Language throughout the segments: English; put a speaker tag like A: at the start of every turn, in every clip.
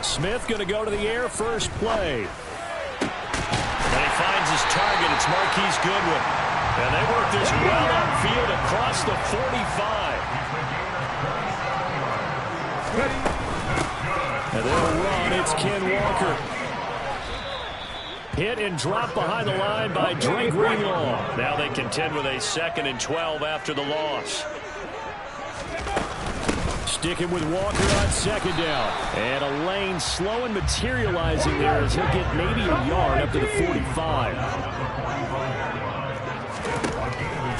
A: Smith going to go to the air first play. And he finds his target. It's Marquise Goodwin. And they work this well upfield across the 45. And they'll run. It's Ken Walker. Hit and drop behind the line by Drake Greenlaw. Now they contend with a 2nd and 12 after the loss. Sticking with Walker on 2nd down. And a lane slow and materializing there as he'll get maybe a yard up to the 45.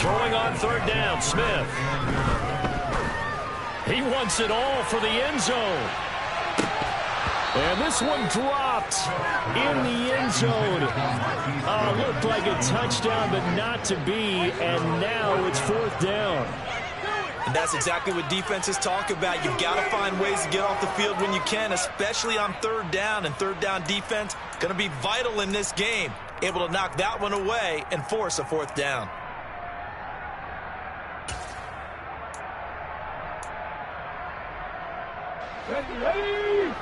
A: Throwing on 3rd down, Smith. He wants it all for the end zone. And this one dropped in the end zone. Looked like a touchdown, but not to be. And now it's 4th down.
B: And that's exactly what defenses talk about. You've got to find ways to get off the field when you can, especially on 3rd down. And 3rd down defense going to be vital in this game. Able to knock that one away and force a 4th down.
C: Ready.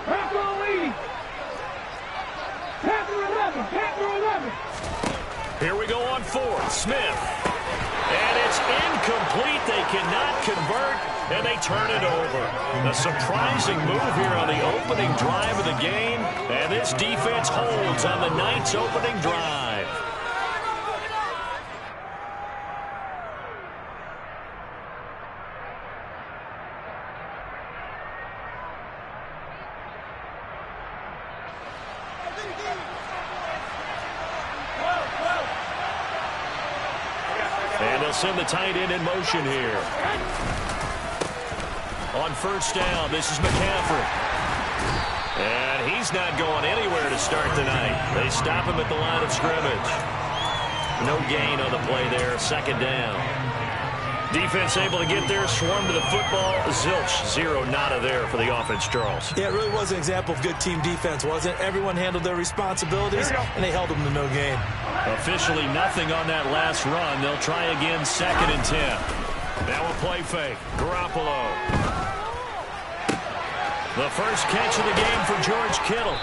C: Panther lead. Panther 11.
A: Here we go on 4th. Smith. And it's incomplete. They cannot convert, and they turn it over. A surprising move here on the opening drive of the game, and this defense holds on the Knights' opening drive. And they'll send the tight end in motion here. On 1st down, this is McCaffrey. And he's not going anywhere to start tonight. They stop him at the line of scrimmage. No gain on the play there, 2nd down. Defense able to get there, swarm to the football. Zilch, 0 nada there for the offense, Charles.
B: Yeah, it really was an example of good team defense, wasn't it? Everyone handled their responsibilities, and they held them to no gain.
A: Officially nothing on that last run. They'll try again, 2nd and 10. Now a play fake. Garoppolo. The first catch of the game for George Kittle.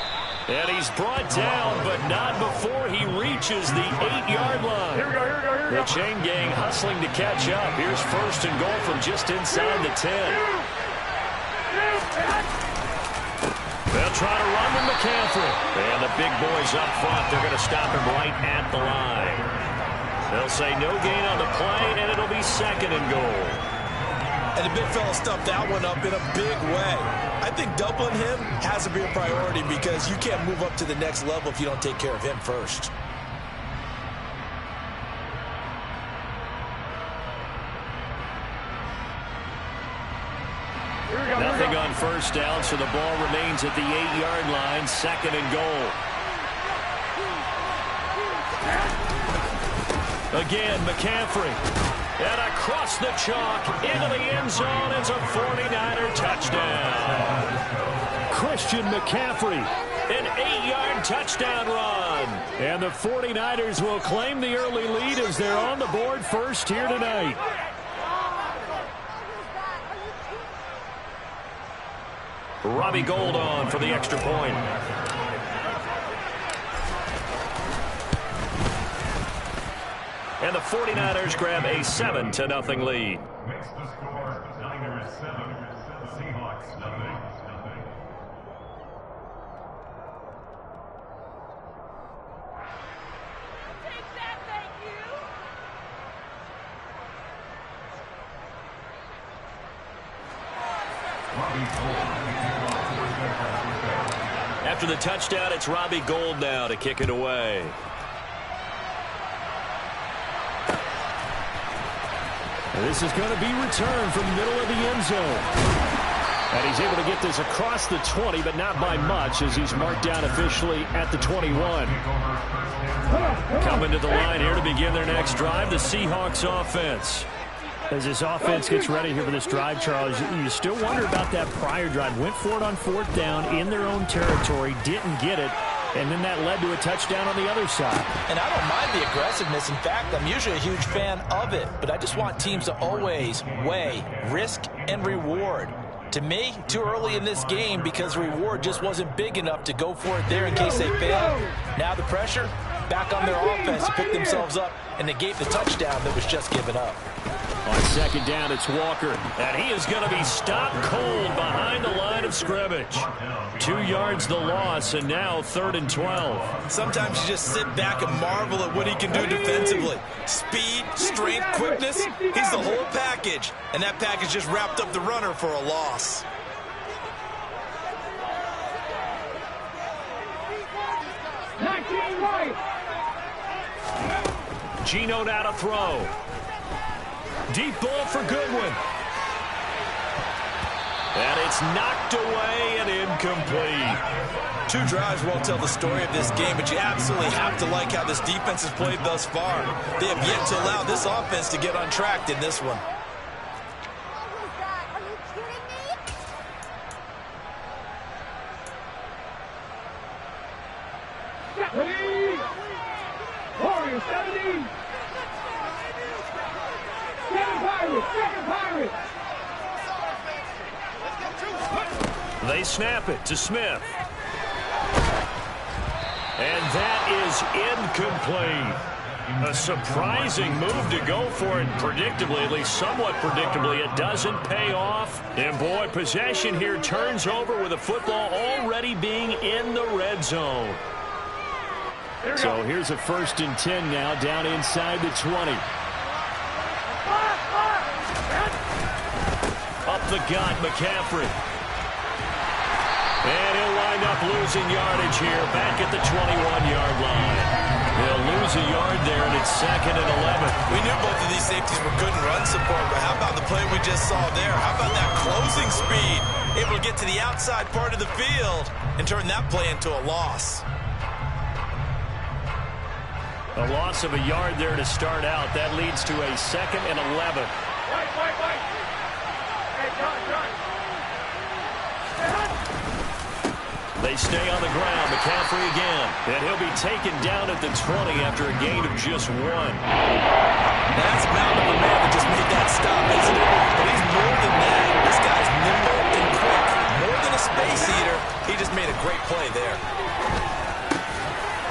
A: And he's brought down, but not before he reaches the 8-yard line.
C: Here we go.
A: The chain gang hustling to catch up. Here's 1st and goal from just inside the 10. They'll try to run with McCaffrey. And the big boys up front, they're going to stop him right at the line. They'll say no gain on the play, and it'll be 2nd and goal.
B: And the big fella stuffed that one up in a big way. I think doubling him has to be a priority because you can't move up to the next level if you don't take care of him first.
A: Nothing on 1st down, so the ball remains at the 8-yard line, 2nd and goal. Again, McCaffrey. And across the chalk, into the end zone, it's a 49er touchdown. Christian McCaffrey, an 8-yard touchdown run. And the 49ers will claim the early lead as they're on the board first here tonight. Robbie Gould on for the extra point. And the 49ers grab a 7-0 lead.
D: Makes the score Niners 7, Seahawks nothing.
E: Take that, thank you.
A: After the touchdown, it's Robbie Gould now to kick it away. This is going to be returned from the middle of the end zone. And he's able to get this across the 20, but not by much, as he's marked down officially at the 21. Coming to the line here to begin their next drive, the Seahawks offense. As this offense gets ready here for this drive, Charles, you still wonder about that prior drive. Went for it on 4th down in their own territory, didn't get it, and then that led to a touchdown on the other side.
B: And I don't mind the aggressiveness. In fact, I'm usually a huge fan of it, but I just want teams to always weigh risk and reward. To me, too early in this game because reward just wasn't big enough to go for it there in case they failed. Now the pressure back on their offense to pick themselves up and negate the touchdown that was just given up.
A: On 2nd down, it's Walker, and he is going to be stopped cold behind the line of scrimmage. 2 yards the loss, and now 3rd and 12.
B: Sometimes you just sit back and marvel at what he can do defensively. Speed, strength, quickness, he's the whole package. And that package just wrapped up the runner for a loss.
A: Geno now to throw. Deep ball for Goodwin. And it's knocked away and incomplete.
B: 2 drives won't tell the story of this game, but you absolutely have to like how this defense has played thus far. They have yet to allow this offense to get untracked in this one.
E: Are you kidding me?
C: Ready? Warriors 70. Second Pirate.
A: They snap it to Smith. And that is incomplete. A surprising move to go for it predictably, at least somewhat predictably. It doesn't pay off. And boy, possession here turns over with the football already being in the red zone. So here's a 1st and 10 now, down inside the 20. Up the gut, McCaffrey. And he'll wind up losing yardage here, back at the 21-yard line. They'll lose a yard there, and it's 2nd and 11.
B: We knew both of these safeties were good in run support, but how about the play we just saw there? How about that closing speed? Able to get to the outside part of the field and turn that play into a loss.
A: A loss of a yard there to start out. That leads to a 2nd and 11. They stay on the ground. McCaffrey again. And he'll be taken down at the 20 after a gain of just 1.
B: That's a mountain of a man that just made that stop, isn't it? But he's more than that. This guy's nimble and quick. More than a space eater. He just made a great play there.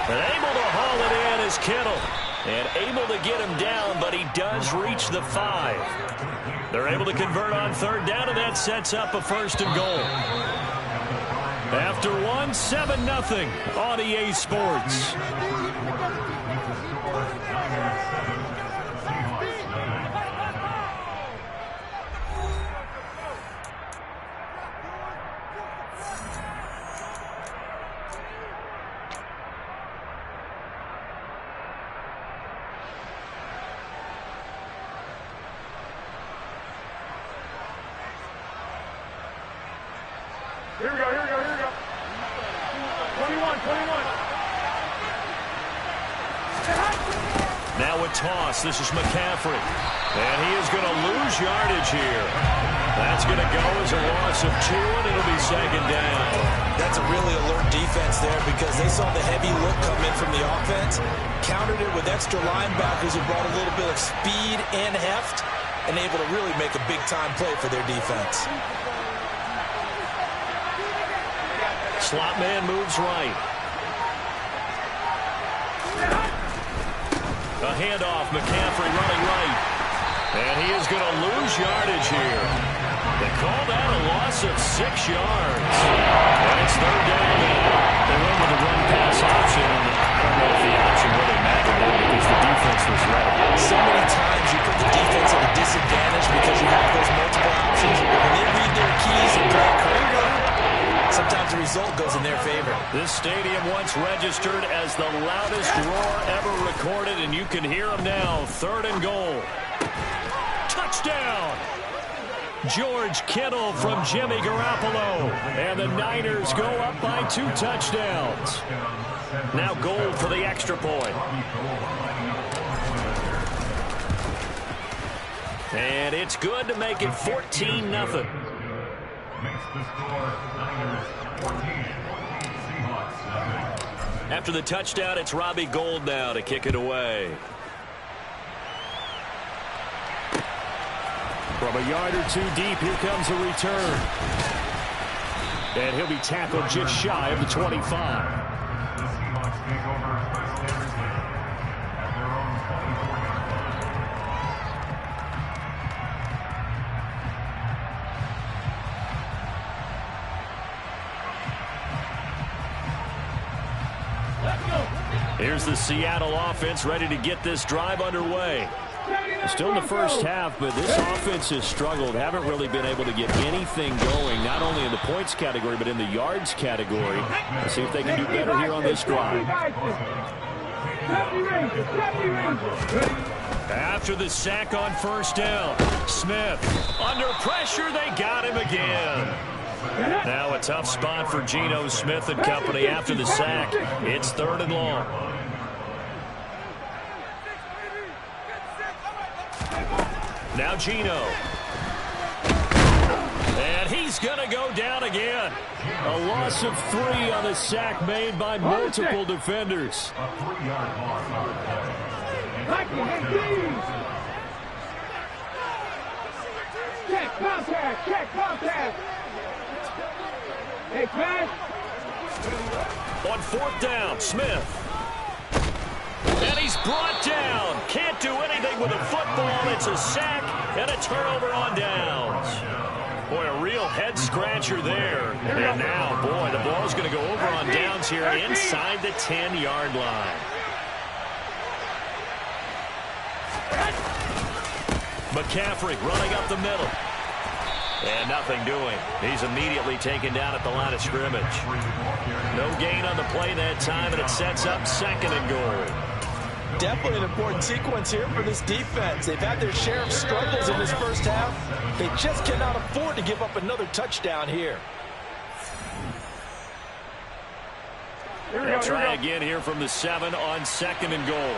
A: And able to haul it in is Kittle. And able to get him down, but he does reach the 5. They're able to convert on 3rd down, and that sets up a 1st and goal. After 1, 7-0 on EA Sports.
C: Here we go. 21.
A: Now a toss. This is McCaffrey. And he is going to lose yardage here. That's going to go as a loss of 2, and it'll be 2nd down.
B: That's a really alert defense there because they saw the heavy look come in from the offense, countered it with extra linebackers who brought a little bit of speed and heft, and able to really make a big-time play for their defense.
A: Slot man moves right. A handoff, McCaffrey running right. And he is going to lose yardage here. They call that a loss of 6 yards. And it's 3rd down now. They went with the run-pass option. I don't know if the option really mattered there because the defense was ready.
B: So many times you put the defense at a disadvantage because you have those multiple options. When they read their keys and play correctly, sometimes the result goes in their favor.
A: This stadium once registered as the loudest roar ever recorded, and you can hear them now. 3rd and goal. Touchdown! George Kittle from Jimmy Garoppolo. And the Niners go up by 2 touchdowns. Now Gold for the extra point. And it's good to make it 14-0.
D: Makes the score Niners 14, Seahawks 7.
A: After the touchdown, it's Robbie Gould now to kick it away. From a yard or 2 deep, here comes a return. And he'll be tackled just shy of the 25.
D: The Seahawks take over first Thursday at their own 24-yard line.
A: Here's the Seattle offense ready to get this drive underway. Still in the first half, but this offense has struggled. Haven't really been able to get anything going, not only in the points category, but in the yards category. Let's see if they can do better here on this drive. After the sack on first down, Smith under pressure. They got him again. Now a tough spot for Geno Smith and company after the sack. It's 3rd and long. Now Geno. And he's going to go down again. A loss of 3 on the sack made by multiple defenders.
D: A 3-yard loss.
C: Check contact. Check contact. Hey, Pat.
A: On 4th down, Smith. And he's brought down. Can't do anything with a football. It's a sack and a turnover on downs. Boy, a real head-scratcher there. And now, boy, the ball's going to go over on downs here inside the 10-yard line. McCaffrey running up the middle. And nothing doing. He's immediately taken down at the line of scrimmage. No gain on the play that time, and it sets up 2nd and goal.
B: Definitely an important sequence here for this defense. They've had their share of struggles in this first half. They just cannot afford to give up another touchdown here.
A: They'll try again here from the 7 on 2nd and goal.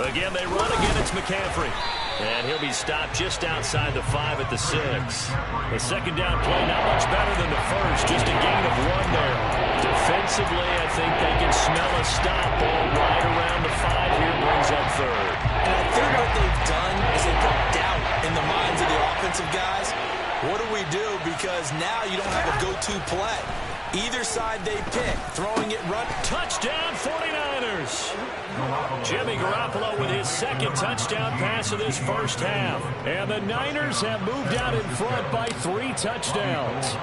A: Again, they run again. It's McCaffrey. And he'll be stopped just outside the 5 at the 6. The 2nd down play, not much better than the first. Just a gain of 1 there. Defensively, I think they can smell a stop. Ball right around the 5 here, brings up 3rd.
B: And I think what they've done is they put doubt in the minds of the offensive guys. What do we do? Because now you don't have a go-to play. Either side they pick, throwing it, run.
A: Touchdown, 49ers. Jimmy Garoppolo with his 2nd touchdown pass of this first half. And the Niners have moved out in front by 3 touchdowns.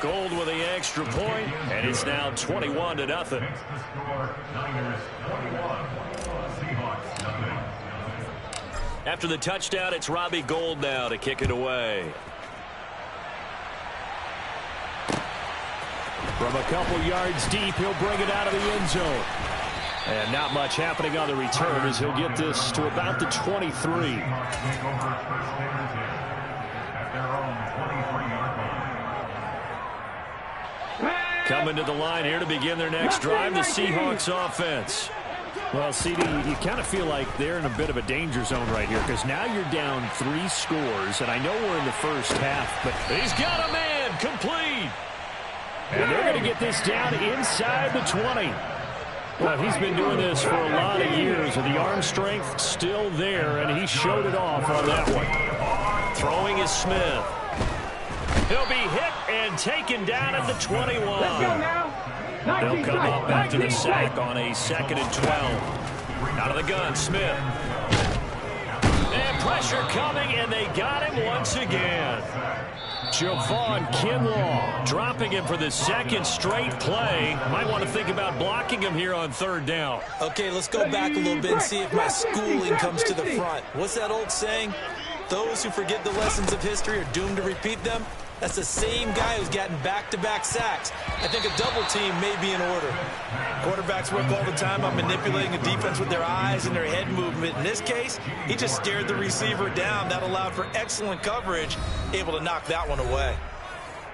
A: Gold with the extra point, and it's now 21-0. After the touchdown, it's Robbie Gould now to kick it away. From a couple yards deep, he'll bring it out of the end zone. And not much happening on the return as he'll get this to about the 23. Coming to the line here to begin their next drive, the Seahawks offense. Well, CD, you kind of feel like they're in a bit of a danger zone right here because now you're down 3 scores, and I know we're in the first half, but he's got a man complete. And they're going to get this down inside the 20. Well, he's been doing this for a lot of years, and the arm strength still there, and he showed it off on that one. Throwing is Smith. He'll be hit and taken down at the 21. They'll come up after the sack on a 2nd and 12. Out of the gun, Smith. And pressure coming, and they got him once again. Javon Kinlaw dropping him for the 2nd straight play. Might want to think about blocking him here on 3rd down.
B: Okay, let's go back a little bit and see if my schooling comes to the front. What's that old saying? Those who forget the lessons of history are doomed to repeat them. That's the same guy who's gotten back-to-back sacks. I think a double team may be in order. Quarterbacks work all the time on manipulating a defense with their eyes and their head movement. In this case, he just stared the receiver down. That allowed for excellent coverage, able to knock that one away.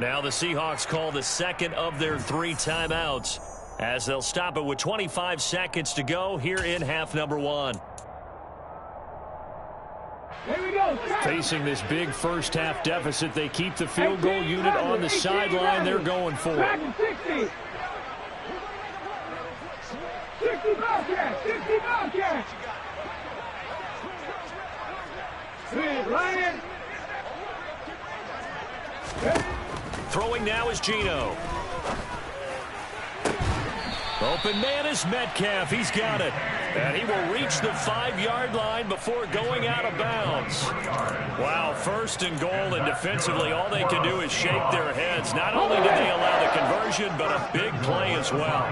A: Now the Seahawks call the second of their 3 timeouts as they'll stop it with 25 seconds to go here in half number 1.
C: Here we go.
A: Facing this big first half deficit, they keep the field goal unit on the sideline. They're going for it.
C: 60. 60 Bobcats. 60 Bobcats. Smith, Ryan.
A: Throwing now is Geno. Open man is Metcalf. He's got it. And he will reach the 5-yard line before going out of bounds. Wow, first and goal, and defensively all they can do is shake their heads. Not only did they allow the conversion, but a big play as well.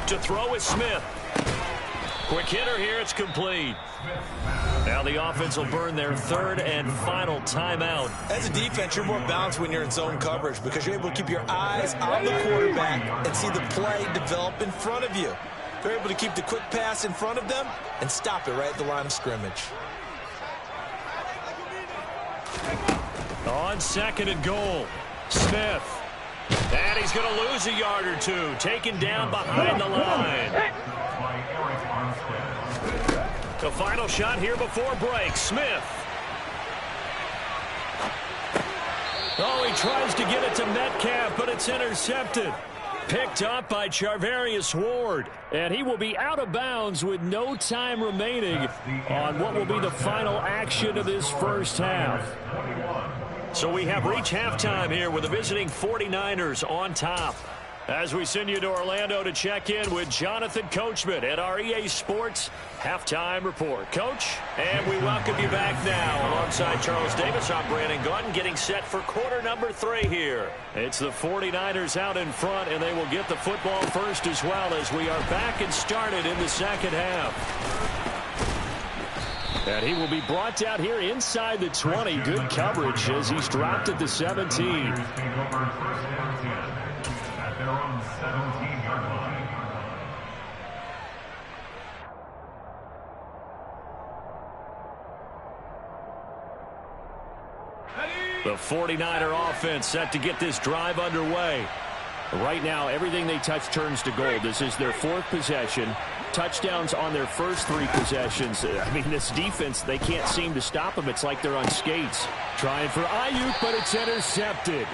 A: To throw is Smith. Quick hitter here, it's complete. Now the offense will burn their 3rd and final timeout.
B: As a defense, you're more balanced when you're in zone coverage because you're able to keep your eyes on the quarterback and see the play develop in front of you. You're able to keep the quick pass in front of them and stop it right at the line of scrimmage.
A: On 2nd and goal, Smith. And he's going to lose a yard or 2, taken down behind the line. The final shot here before break, Smith. Oh, he tries to get it to Metcalf, but it's intercepted. Picked up by Charvarius Ward. And he will be out of bounds with no time remaining on what will be the final action of this first half. So we have reached halftime here with the visiting 49ers on top. As we send you to Orlando to check in with Jonathan Coachman at our EA Sports Halftime Report. Coach, and we welcome you back now. Alongside Charles Davis, I'm Brandon Gunn, getting set for quarter number 3 here. It's the 49ers out in front, and they will get the football first as well as we are back and started in the second half. And he will be brought down here inside the 20. Good coverage as he's dropped at the 17. The 49er offense set to get this drive underway. Right now, everything they touch turns to gold. This is their 4th possession. Touchdowns on their first 3 possessions. I mean, this defense, they can't seem to stop them. It's like they're on skates. Trying for Ayuk, but it's intercepted.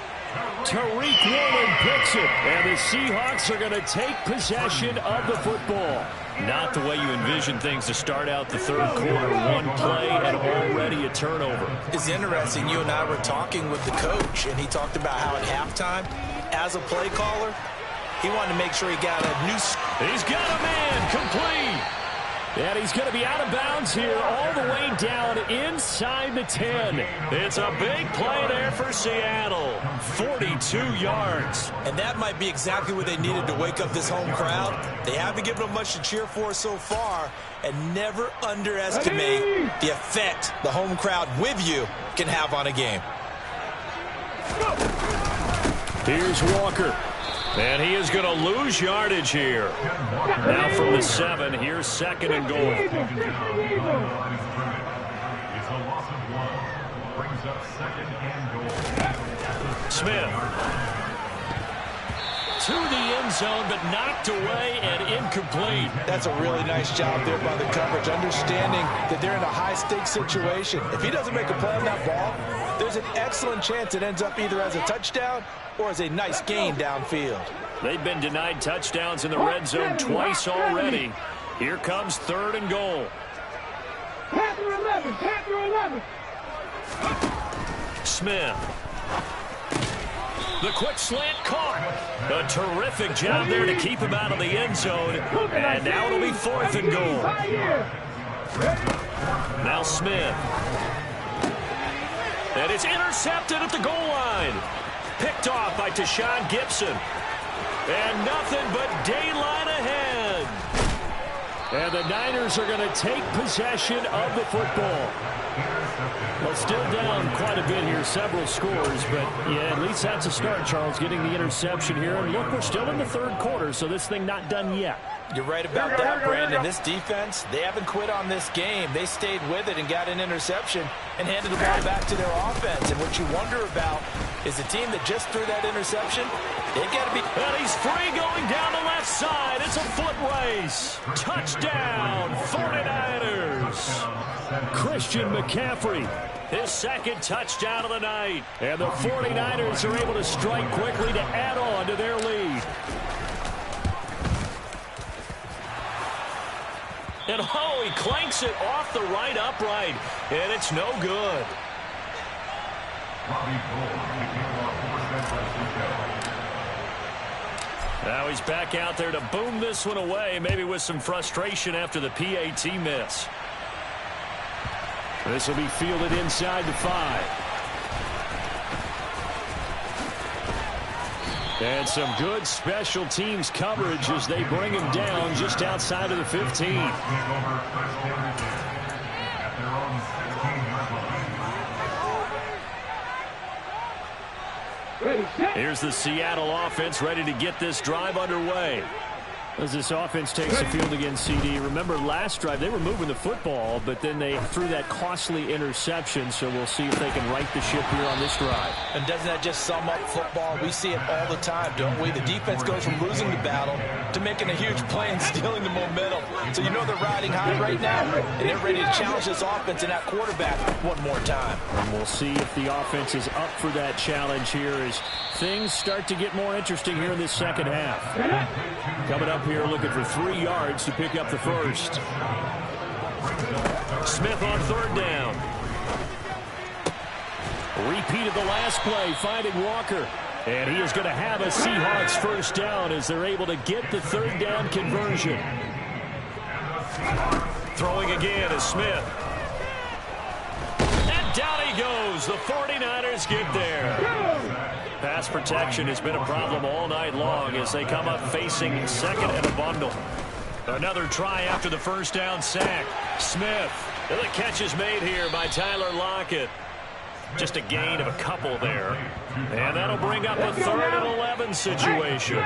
A: Tariq Woolen picks it, and the Seahawks are going to take possession of the football. Not the way you envision things to start out the 3rd quarter. 1 play and already a turnover.
B: It's interesting. You and I were talking with the coach, and he talked about how at halftime, as a play caller, he wanted to make sure he got a new...
A: He's got a man complete. And he's going to be out of bounds here all the way down inside the 10. It's a big play there for Seattle. 42 yards.
B: And that might be exactly what they needed to wake up this home crowd. They haven't given them much to cheer for so far. And never underestimate the effect the home crowd with you can have on a game.
A: Here's Walker. And he is going to lose yardage here. Now from the 7, here's 2nd and goal.
D: It's a loss of 1. Brings up 2nd and goal.
A: Smith. To the end zone, but knocked away and incomplete.
B: That's a really nice job there by the coverage, understanding that they're in a high-stakes situation. If he doesn't make a play on that ball, there's an excellent chance it ends up either as a touchdown or as a nice gain downfield.
A: They've been denied touchdowns in the red zone twice already. Here comes 3rd and goal.
C: Panther 11, Panther 11.
A: Smith. The quick slant caught. A terrific job there to keep him out of the end zone. And now it'll be 4th and goal. Now Smith. And it's intercepted at the goal line. Picked off by Tashawn Gibson. And nothing but daylight ahead. And the Niners are going to take possession of the football. Well, still down quite a bit here, several scores, but yeah, at least that's a start, Charles, getting the interception here. And look, we're still in the third quarter, so this thing not done yet.
B: You're right about that, Brandon. This defense, they haven't quit on this game. They stayed with it and got an interception and handed the ball back to their offense. And what you wonder about is the team that just threw that interception, they got to be...
A: And he's free going down the left side. It's a foot race. Touchdown, 49ers. Christian McCaffrey, his second touchdown of the night. And the 49ers are able to strike quickly to add on to their lead. And oh, he clanks it off the right upright, and it's no good. Now he's back out there to boom this one away, maybe with some frustration after the PAT miss. This will be fielded inside the 5. And some good special teams coverage as they bring him down just outside of the 15. Here's the Seattle offense ready to get this drive underway. As this offense takes the field against CD, remember last drive they were moving the football, but then they threw that costly interception, so we'll see if they can right the ship here on this drive.
B: And doesn't that just sum up football? We see it all the time, don't we? The defense goes from losing the battle to making a huge play and stealing the momentum. So you know they're riding high right now, and they're ready to challenge this offense and that quarterback one more time.
A: And we'll see if the offense is up for that challenge here as things start to get more interesting here in this second half. Coming up here looking for 3 yards to pick up the first. Smith on third down. Repeated the last play, finding Walker. And he is going to have a Seahawks first down as they're able to get the third down conversion. Throwing again is Smith. And down he goes. The 49ers get there. Pass protection has been a problem all night long as they come up facing second and a bundle. Another try after the first down sack. Smith. And the catch is made here by Tyler Lockett. Just a gain of a couple there. And that'll bring up a 3rd and 11 situation.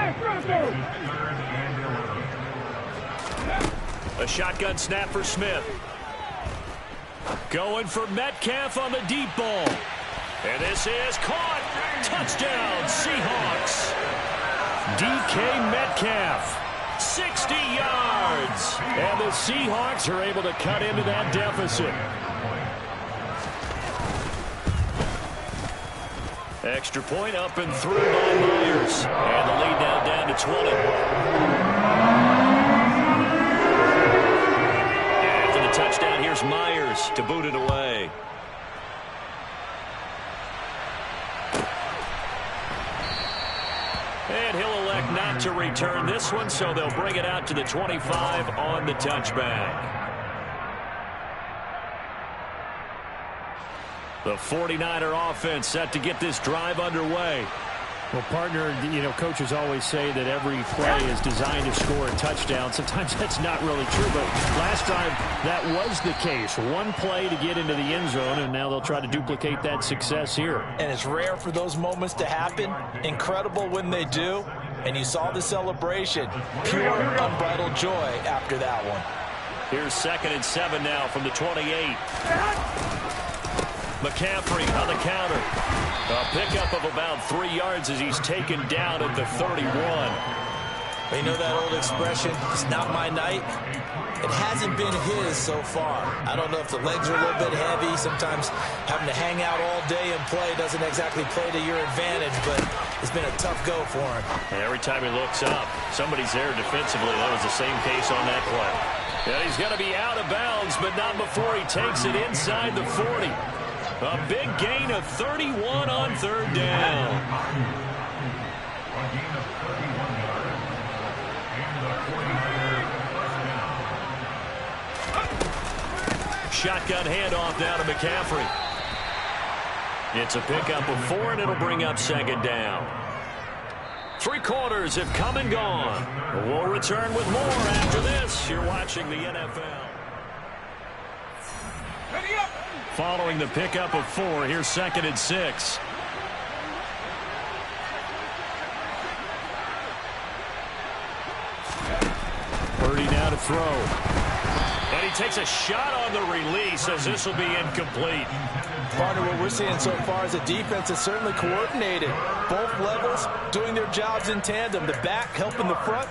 A: A shotgun snap for Smith. Going for Metcalf on the deep ball. And this is caught. Touchdown, Seahawks. DK Metcalf. 60 yards. And the Seahawks are able to cut into that deficit. Extra point up and through by Myers. And the lead now down to 20. And for the touchdown, here's Myers to boot it away. And he'll elect not to return this one, so they'll bring it out to the 25 on the touchback. The 49er offense set to get this drive underway. Well, partner, you know, coaches always say that every play is designed to score a touchdown. Sometimes that's not really true, but last drive that was the case. One play to get into the end zone, and now they'll try to duplicate that success here. And it's rare for those moments to happen. Incredible when they do. And you saw the celebration. Pure, unbridled joy after that one. Here's 2nd and 7 now from the 28. McCaffrey on the counter. A pickup of about 3 yards as he's taken down at the 31. You know that old expression, it's not my night? It hasn't been his so far. I don't know if the legs are a little bit heavy. Sometimes having to hang out all day and play doesn't exactly play to your advantage, but it's been a tough go for him. And every time he looks up, somebody's there defensively. That was the same case on that play. Yeah, he's going to be out of bounds, but not before he takes it inside the 40. A big gain of 31 on 3rd down. Shotgun handoff down to McCaffrey. It's a pickup of 4, and it'll bring up 2nd down. Three quarters have come and gone. We'll return with more after this. You're watching the NFL.
C: Ready up.
A: Following the pickup of 4, here's 2nd and 6. Purdy now to throw. And he takes a shot on the release as this will be incomplete.
B: Partner, what we're seeing so far is the defense is certainly coordinated. Both levels doing their jobs in tandem. The back helping the front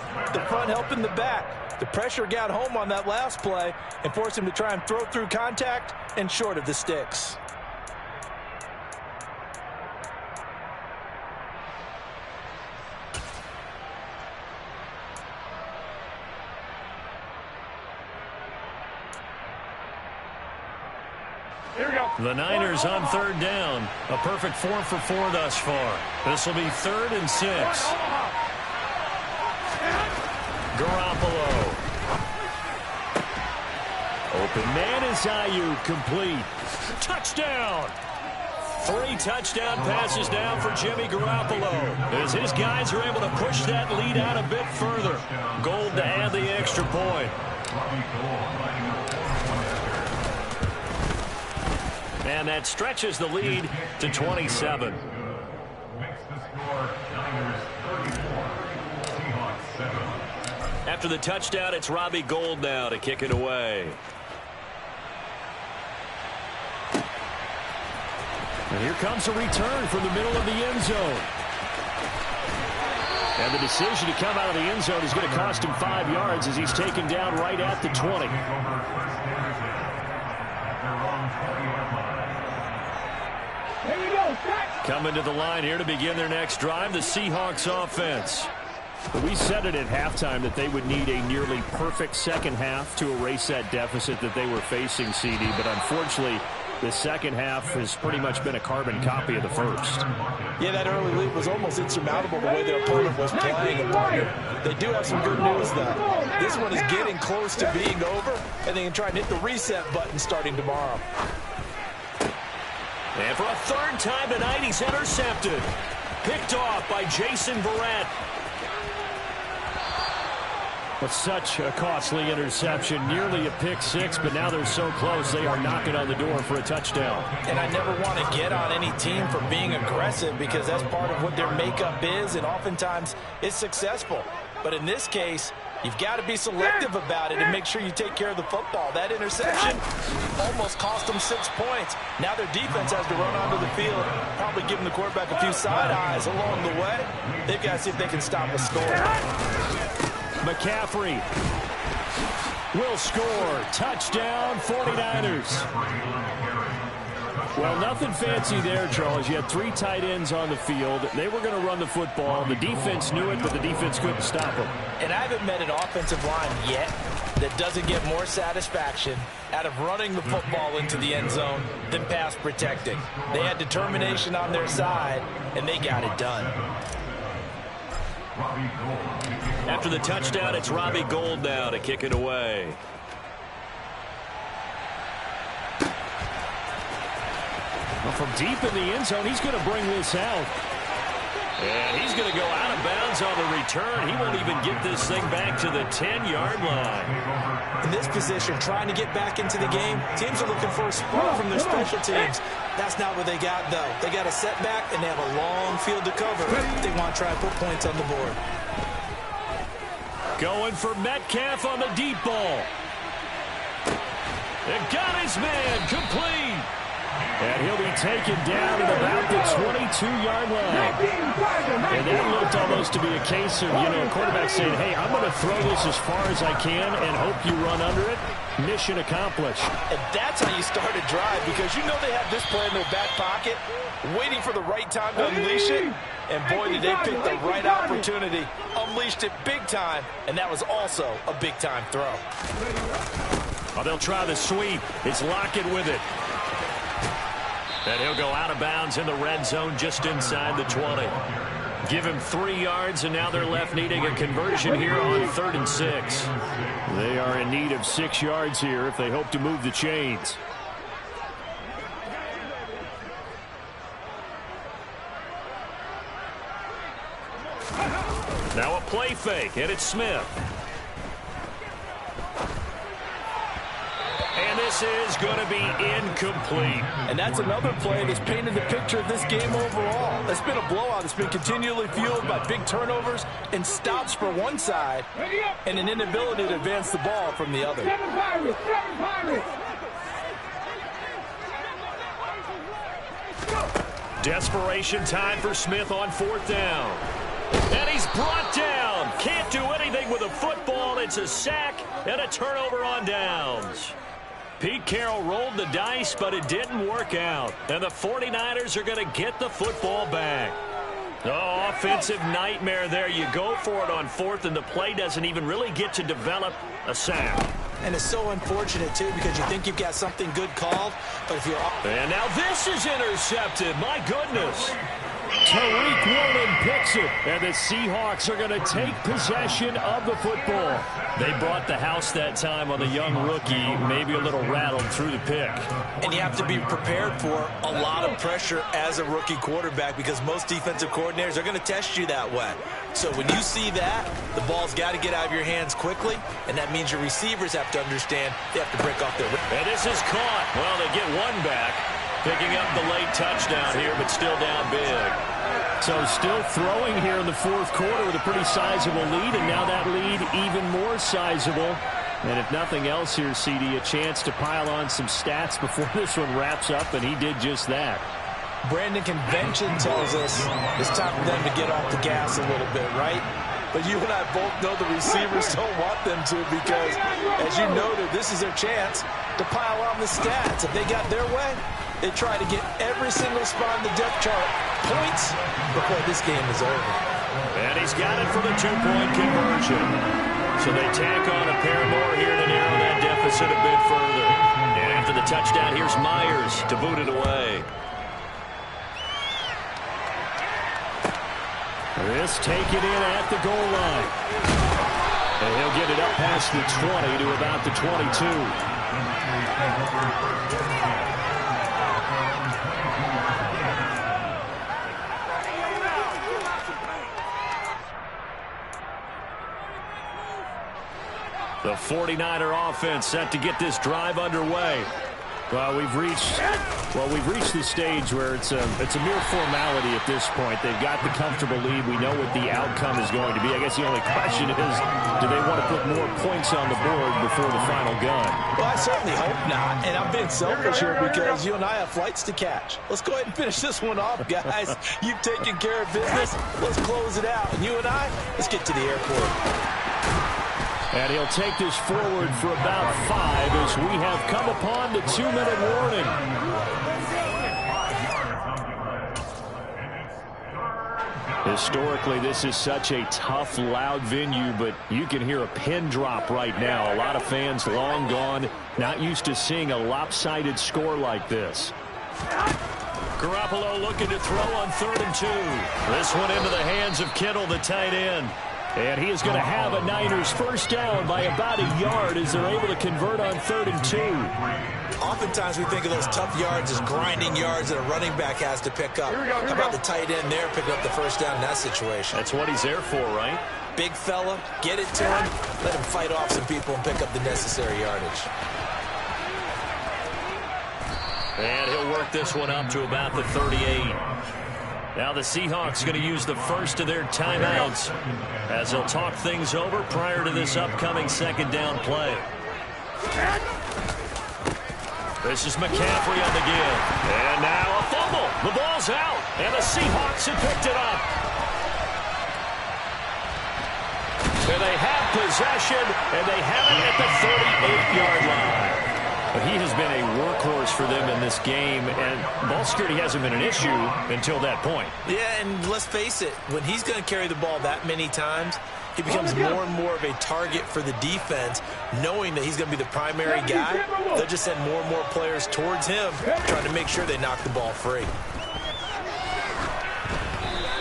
B: helping the back. The pressure got home on that last play and forced him to try and throw through contact and short of the sticks.
C: Here we go.
A: The Niners on 3rd down. A perfect 4 for 4 thus far. This will be 3rd and 6. Garoppolo. Open man is Ayuk, complete. Touchdown. 3 touchdown passes now for Jimmy Garoppolo as his guys are able to push that lead out a bit further. Gold to add the extra point. And that stretches the lead to 27.
D: Makes the score Niners 34, Seahawks 7.
A: After the touchdown, it's Robbie Gould now to kick it away. And here comes a return from the middle of the end zone. And the decision to come out of the end zone is going to cost him 5 yards as he's taken down right at the 20.
C: Here we go. Set.
A: Coming to the line here to begin their next drive, the Seahawks offense.
F: We said it at halftime that they would need a nearly perfect second half to erase that deficit that they were facing, CD. But unfortunately, the second half has pretty much been a carbon copy of the first.
B: Yeah, that early lead was almost insurmountable the way their opponent was playing. And partner, they do have some good news, though. This one is getting close to being over, and they can try and hit the reset button starting tomorrow.
A: And for a 3rd time tonight, he's intercepted. Picked off by Jason Verrett.
F: But such a costly interception, nearly a pick 6, but now they're so close they are knocking on the door for a touchdown.
B: And I never want to get on any team for being aggressive because that's part of what their makeup is, and oftentimes it's successful. But in this case, you've got to be selective about it and make sure you take care of the football. That interception almost cost them 6 points. Now their defense has to run onto the field, probably giving the quarterback a few side eyes along the way. They've got to see if they can stop a score.
F: McCaffrey will score. Touchdown, 49ers. Well, nothing fancy there, Charles. You had 3 tight ends on the field. They were going to run the football. The defense knew it, but the defense couldn't stop them.
B: And I haven't met an offensive line yet that doesn't get more satisfaction out of running the football into the end zone than pass protecting. They had determination on their side, and they got it done.
A: After the touchdown, it's Robbie Gould now to kick it away.
F: Well, from deep in the end zone, he's going to bring this out.
A: And he's going to go out of bounds on the return. He won't even get this thing back to the 10-yard line.
B: In this position, trying to get back into the game, teams are looking for a spark from their special teams. That's not what they got, though. They got a setback, and they have a long field to cover. They want to try and put points on the board.
A: Going for Metcalf on the deep ball. And got his man complete.
F: And he'll be taken down at about the 22-yard line. And that looked almost to be a case of, a quarterback saying, hey, I'm going to throw this as far as I can and hope you run under it. Mission accomplished.
B: And that's how you start a drive, because you know they have this play in their back pocket, waiting for the right time to unleash it. And boy, did they pick the right opportunity. Unleashed it big time, and that was also a big-time throw.
A: Oh, they'll try the sweep. It's Lockett with it. And he'll go out of bounds in the red zone just inside the 20. Give him 3 yards, and now they're left needing a conversion here on 3rd and 6.
F: They are in need of 6 yards here if they hope to move the chains.
A: fake, and it's Smith. And this is going to be incomplete.
B: And that's another play that's painted the picture of this game overall. It's been a blowout. It's been continually fueled by big turnovers and stops for one side and an inability to advance the ball from the other.
A: Desperation time for Smith on 4th down. And he's brought down. Can't do anything with a football. It's a sack and a turnover on downs. Pete Carroll rolled the dice, but it didn't work out. And the 49ers are going to get the football back. Oh, offensive nightmare there. You go for it on 4th, and the play doesn't even really get to develop a sack.
B: And it's so unfortunate, too, because you think you've got something good called, but if you're...
A: And now this is intercepted. My goodness. Tariq Woolen picks it, and the Seahawks are going to take possession of the football. They brought the house that time on the young rookie, maybe a little rattled through the pick.
B: And you have to be prepared for a lot of pressure as a rookie quarterback because most defensive coordinators are going to test you that way. So when you see that, the ball's got to get out of your hands quickly, and that means your receivers have to understand they have to break off their...
A: And this is caught. Well, they get one back. Picking up the late touchdown here, but still down big. So still throwing here in the 4th quarter with a pretty sizable lead, and now that lead even more sizable. And if nothing else here, CD, a chance to pile on some stats before this one wraps up, and he did just that.
B: Brandon, convention tells us it's time for them to get off the gas a little bit, right? But you and I both know the receivers don't want them to because, as you noted, this is their chance to pile on the stats. If they got their way, they try to get every single spot in the depth chart points before this game is over.
A: And he's got it for the 2-point conversion. So they tack on a pair more here to narrow that deficit a bit further. And after the touchdown, here's Myers to boot it away. This take it in at the goal line. And he'll get it up past the 20 to about the 22. The 49er offense set to get this drive underway. Well, we've reached the stage where it's a mere formality at this point. They've got the comfortable lead. We know what the outcome is going to be. I guess the only question is, do they want to put more points on the board before the final gun?
B: Well, I certainly hope not. And I'm being selfish here because you and I have flights to catch. Let's go ahead and finish this one off, guys. You've taken care of business. Let's close it out. And you and I, let's get to the airport.
A: And he'll take this forward for about 5 as we have come upon the 2-minute warning. Historically, this is such a tough, loud venue, but you can hear a pin drop right now. A lot of fans long gone, not used to seeing a lopsided score like this. Garoppolo looking to throw on 3rd and 2. This one into the hands of Kittle, the tight end. And he is going to have a Niners first down by about a yard as they're able to convert on 3rd and 2.
B: Oftentimes we think of those tough yards as grinding yards that a running back has to pick up. How about the tight end there picking up the first down in that situation?
A: That's what he's there for, right?
B: Big fella, get it to him, let him fight off some people and pick up the necessary yardage.
A: And he'll work this one up to about the 38. Now the Seahawks going to use the first of their timeouts as they'll talk things over prior to this upcoming 2nd down play. This is McCaffrey on the give. And now a fumble. The ball's out. And the Seahawks have picked it up. So they have possession, and they have it at the 38-yard line. But he has been a workhorse for them in this game, and ball security hasn't been an issue until that point.
B: Yeah, and let's face it, when he's going to carry the ball that many times, he becomes more and more of a target for the defense, knowing that he's going to be the primary guy. They'll just send more and more players towards him, trying to make sure they knock the ball free.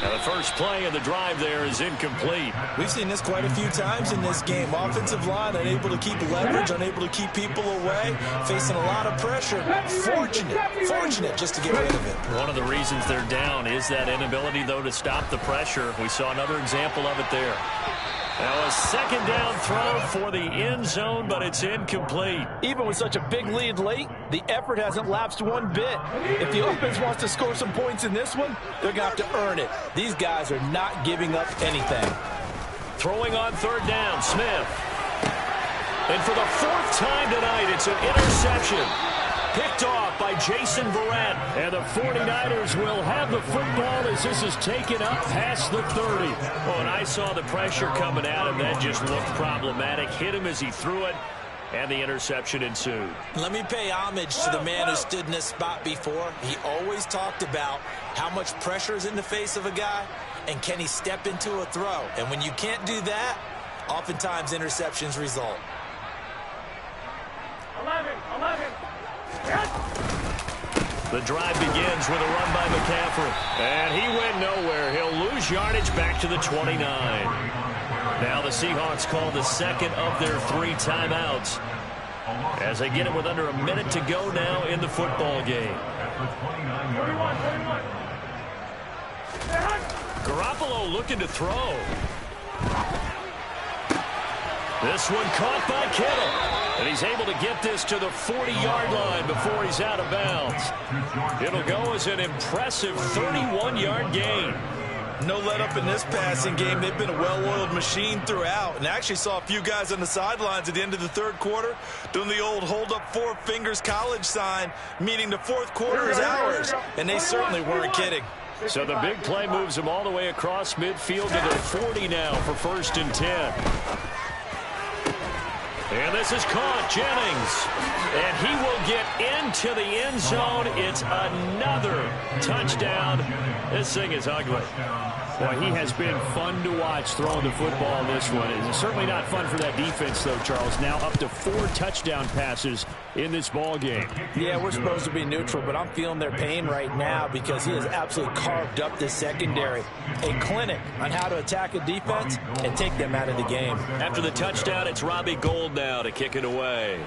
A: Now the first play of the drive there is incomplete.
B: We've seen this quite a few times in this game. Offensive line unable to keep leverage, unable to keep people away, facing a lot of pressure. Fortunate just to get rid of it.
A: One of the reasons they're down is that inability, though, to stop the pressure. We saw another example of it there. Now a second down throw for the end zone, but it's incomplete.
B: Even with such a big lead late, the effort hasn't lapsed one bit. If the offense wants to score some points in this one, they're going to have to earn it. These guys are not giving up anything.
A: Throwing on third down, Smith. And for the fourth time tonight, it's an interception. Picked off by Jason Verrett. And the 49ers will have the football as this is taken up past the 30. Oh, and I saw the pressure coming at him. That just looked problematic. Hit him as he threw it, and the interception ensued.
B: Let me pay homage to the man who stood in this spot before. He always talked about how much pressure is in the face of a guy, and can he step into a throw. And when you can't do that, oftentimes interceptions result.
C: 11.
A: The drive begins with a run by McCaffrey. And he went nowhere. He'll lose yardage back to the 29. Now the Seahawks call the second of their 3 timeouts as they get it with under a minute to go now in the football game.
C: 31.
A: Garoppolo looking to throw. This one caught by Kittle. And he's able to get this to the 40-yard line before he's out of bounds. It'll go as an impressive 31-yard gain.
B: No let up in this passing game. They've been a well-oiled machine throughout. And I actually saw a few guys on the sidelines at the end of the third quarter doing the old hold up 4 fingers college sign, meaning the fourth quarter is ours. And they certainly weren't kidding.
A: So the big play moves him all the way across midfield to the 40 now for 1st and 10. And this is caught, Jennings. And he will get into the end zone. It's another touchdown. This thing is ugly.
F: Boy, he has been fun to watch throwing the football in this one. It's certainly not fun for that defense, though, Charles. Now up to 4 touchdown passes in this ball game.
B: Yeah, we're supposed to be neutral, but I'm feeling their pain right now because he has absolutely carved up this secondary. A clinic on how to attack a defense and take them out of the game.
A: After the touchdown, it's Robbie Gould now to kick it away.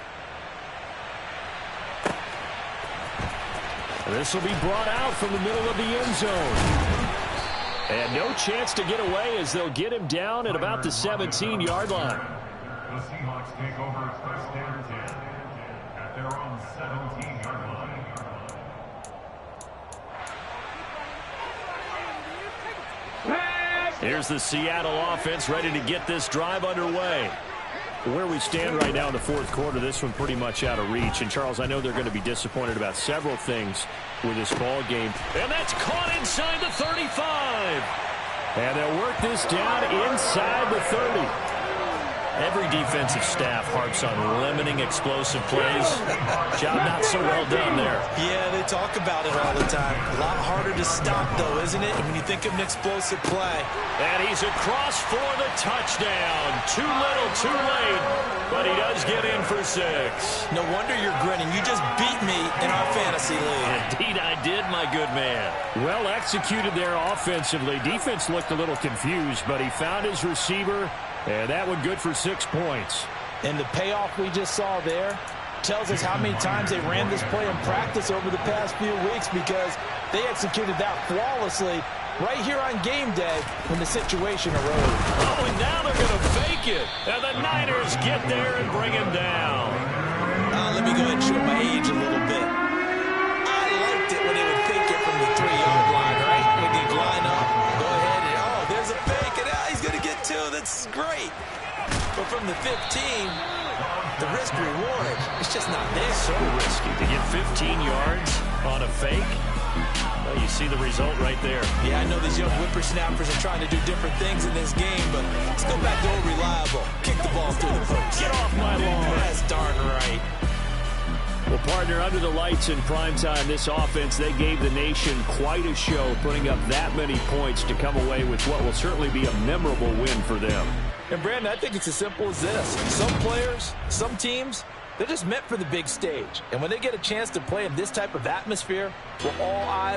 F: This will be brought out from the middle of the end zone. And no chance to get away as they'll get him down at about the 17-yard line.
D: The Seahawks take over 1st and 10 at their own 17-yard line.
A: Here's the Seattle offense ready to get this drive underway.
F: Where we stand right now in the fourth quarter, this one pretty much out of reach. And, Charles, I know they're going to be disappointed about several things with this ball game.
A: And that's caught inside the 35.
F: And they'll work this down inside the 30.
A: Every defensive staff harps on limiting explosive plays. Job not so well done there.
B: Yeah, they talk about it all the time. A lot harder to stop, though, isn't it? When you think of an explosive play.
A: And he's across for the touchdown. Too little, too late. But he does get in for 6.
B: No wonder you're grinning. You just beat me in our fantasy league.
A: Indeed, I did, my good man.
F: Well executed there offensively. Defense looked a little confused, but he found his receiver. And that one good for 6 points.
B: And the payoff we just saw there tells us how many times they ran this play in practice over the past few weeks because they executed that flawlessly right here on game day when the situation arose.
A: Oh, and now they're going to fake it. And the Niners get there and bring him down.
B: Let me go ahead and show my age a little bit. I liked it when they would fake it from the 3-yard line, right? When they'd line up, go ahead and, oh, there's a fake, and he's going to get 2. That's great. But from the 15, the risk reward, it's just not there.
A: So risky to get 15 yards on a fake. Well, you see the result right there.
B: Yeah, I know these young whippersnappers are trying to do different things in this game, but let's go back to old reliable. Kick the ball through the post.
A: Get off my lawn.
B: That's darn right.
F: Well, partner, under the lights in primetime, this offense, they gave the nation quite a show, putting up that many points to come away with what will certainly be a memorable win for them.
B: And, Brandon, I think it's as simple as this. Some players, some teams, they're just meant for the big stage. And when they get a chance to play in this type of atmosphere, well, all eyes